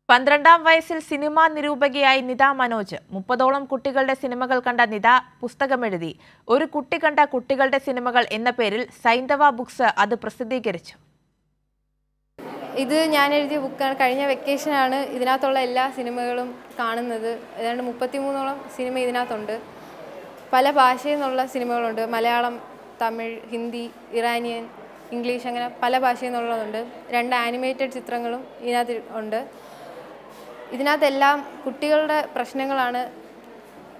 12ാം വയസ്സിൽ സിനിമാ നിരൂപകയായി നിത മനോജ് 30ഓളം കുട്ടികളുടെ സിനിമകൾ കണ്ട നിത പുസ്തകമെഴുതി. ഒരു കുട്ടി കണ്ട കുട്ടികളുടെ സിനിമകൾ എന്ന പേരിൽ സൈന്ധവ ബുക്സ് അത് പ്രസിദ്ധീകരിച്ചു. ഇത് ഞാൻ എഴുതിയ ബുക്കാണ്. കഴിഞ്ഞ വെക്കേഷനാണ് ഇതിനകത്തുള്ള എല്ലാ സിനിമകളും കാണുന്നത്. ഏതാണ്ട് 33ഓളം സിനിമ ഇതിനകത്തുണ്ട്. പല ഭാഷയിൽ നിന്നുള്ള സിനിമകളുണ്ട്. മലയാളം, തമിഴ്, ഹിന്ദി, ഇറാനിയൻ, ഇംഗ്ലീഷ്, അങ്ങനെ പല ഭാഷയിൽ നിന്നുള്ളതുണ്ട്. 2 ആനിമേറ്റഡ് ചിത്രങ്ങളും ഇതിനകത്ത് ഉണ്ട്. ഇതിനകത്തെല്ലാം കുട്ടികളുടെ പ്രശ്നങ്ങളാണ്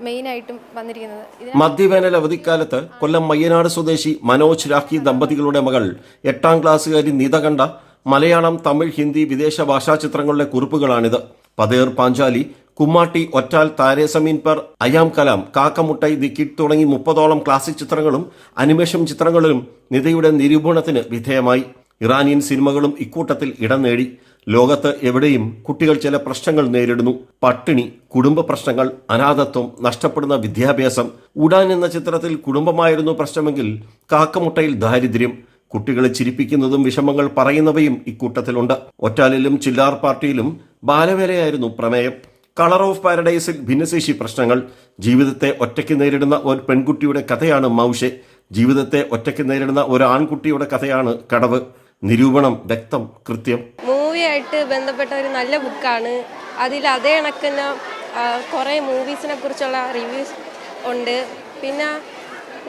മെയിനായിട്ടും വന്നിരിക്കുന്നത്. മധ്യവേനൽ അവധിക്കാലത്ത് കൊല്ലം മയ്യനാട് സ്വദേശി മനോജ് രാഖി ദമ്പതികളുടെ മകൾ 8ാം ക്ലാസ്സുകാരി നിത കണ്ട മലയാളം, തമിഴ്, ഹിന്ദി, വിദേശ ഭാഷാ ചിത്രങ്ങളുടെ കുറിപ്പുകളാണിത്. പതേർ പാഞ്ചാലി, കുമ്മാട്ടി, ഒറ്റാൽ, താരേ സമീൻ പർ, അയാം കലാം, കാക്കമുട്ടൈ, ദി കിഡ് തുടങ്ങി 30ഓളം ക്ലാസിക് ചിത്രങ്ങളും അനിമേഷൻ ചിത്രങ്ങളിലും നിതയുടെ നിരൂപണത്തിന് വിധേയമായി. ഇറാനിയൻ സിനിമകളും ഇക്കൂട്ടത്തിൽ ഇടം നേടി. ലോകത്ത് എവിടെയും കുട്ടികൾ ചില പ്രശ്നങ്ങൾ നേരിടുന്നു. പട്ടിണി, കുടുംബ പ്രശ്നങ്ങൾ, അനാഥത്വം, നഷ്ടപ്പെടുന്ന വിദ്യാഭ്യാസം. ഉഡാൻ എന്ന ചിത്രത്തിൽ കുടുംബമായിരുന്നു പ്രശ്നമെങ്കിൽ കാക്കമുട്ടയിൽ ദാരിദ്ര്യം. കുട്ടികളെ ചിരിപ്പിക്കുന്നതും വിഷമങ്ങൾ പറയുന്നവയും ഇക്കൂട്ടത്തിലുണ്ട്. ഒറ്റാലിലും ചില്ലാർ പാർട്ടിയിലും ബാലവേലയായിരുന്നു പ്രമേയം. കളർ ഓഫ് പാരഡൈസിൽ ഭിന്നശേഷി പ്രശ്നങ്ങൾ. ജീവിതത്തെ ഒറ്റയ്ക്ക് നേരിടുന്ന ഒരു പെൺകുട്ടിയുടെ കഥയാണ് മൗഷെ. ജീവിതത്തെ ഒറ്റയ്ക്ക് നേരിടുന്ന ഒരു ആൺകുട്ടിയുടെ കഥയാണ് കടവ്. നിരൂപണം വ്യക്തം, കൃത്യം. മൂവിയായിട്ട് ബന്ധപ്പെട്ട ഒരു നല്ല ബുക്കാണ്. അതിൽ അതേ കണക്കിന് കുറേ മൂവീസിനെ കുറിച്ചുള്ള റിവ്യൂസ് ഉണ്ട്. പിന്നെ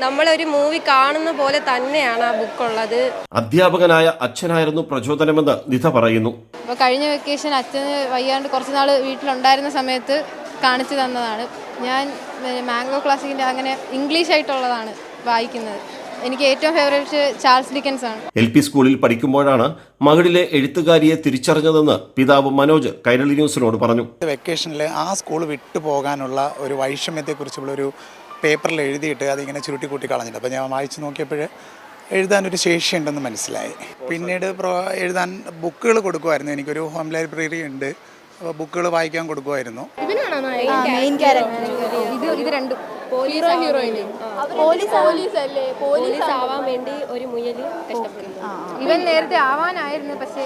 നമ്മളൊരു മൂവി കാണുന്ന പോലെ തന്നെയാണ് ആ ബുക്കുള്ളത്. അധ്യാപകനായ അച്ഛനായിരുന്നു പ്രചോദനമെന്ന് നിത പറയുന്നു. അപ്പോൾ കഴിഞ്ഞ വെക്കേഷൻ അച്ഛന് വയ്യാണ്ട് കുറച്ച് നാൾ വീട്ടിലുണ്ടായിരുന്ന സമയത്ത് കാണിച്ചു തന്നതാണ്. ഞാൻ മാംഗോ ക്ലാസിക്കിൻ്റെ അങ്ങനെ ഇംഗ്ലീഷ് ആയിട്ടുള്ളതാണ് വായിക്കുന്നത്. എനിക്ക് ഏറ്റവും ഫേവറേറ്റ് ചാൾസ് ഡിക്കൻസ് ആണ്. LP സ്കൂളിൽ പഠിക്കുമ്പോഴാണ് മകളിലെ എഴുത്തുകാരിയെ തിരിച്ചറിഞ്ഞതെന്ന് പിതാവ് മനോജ് കൈരളി ന്യൂസിനോട് പറഞ്ഞു. വെക്കേഷനിൽ ആ സ്കൂൾ വിട്ടു പോകാനുള്ള ഒരു വൈഷമ്യത്തെക്കുറിച്ചുള്ളൊരു പേപ്പറിൽ എഴുതിയിട്ട് അതിങ്ങനെ ചുരുട്ടിക്കൂട്ടി കളഞ്ഞിട്ട് അപ്പോൾ ഞാൻ വായിച്ച് നോക്കിയപ്പോൾ എഴുതാനൊരു ശേഷിയുണ്ടെന്ന് മനസ്സിലായി. പിന്നീട് എഴുതാൻ ബുക്കുകൾ കൊടുക്കുമായിരുന്നു. എനിക്കൊരു ഹോം ലൈബ്രറി ഉണ്ട്. അപ്പോൾ ബുക്കുകൾ വായിക്കാൻ കൊടുക്കുമായിരുന്നു. ഇത് രണ്ടും പോലീസ് ആവാൻ വേണ്ടി ഒരു മുയല് കഷ്ടപ്പെടുന്നു. ഇവൻ നേരത്തെ ആവാനായിരുന്നു, പക്ഷേ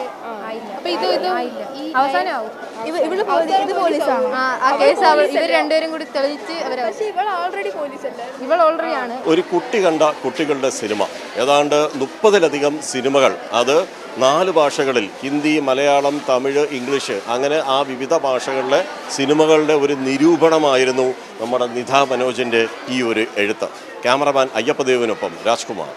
അവസാനമാവും. ഇവർ രണ്ടുപേരും കൂടി തെളിയിച്ച് ഇവൾ ഓൾറെഡി ആണ്. ഒരു കുട്ടി കണ്ട കുട്ടികളുടെ സിനിമ, ഏതാണ്ട് 30ലധികം സിനിമകൾ, അത് 4 ഭാഷകളിൽ, ഹിന്ദി, മലയാളം, തമിഴ്, ഇംഗ്ലീഷ്, അങ്ങനെ ആ വിവിധ ഭാഷകളിലെ സിനിമകളുടെ ഒരു നിരൂപണമായിരുന്നു നമ്മുടെ നിത മനോജിൻ്റെ ഈ ഒരു എഴുത്ത്. ക്യാമറമാൻ അയ്യപ്പദേവിനൊപ്പം രാജ്കുമാർ.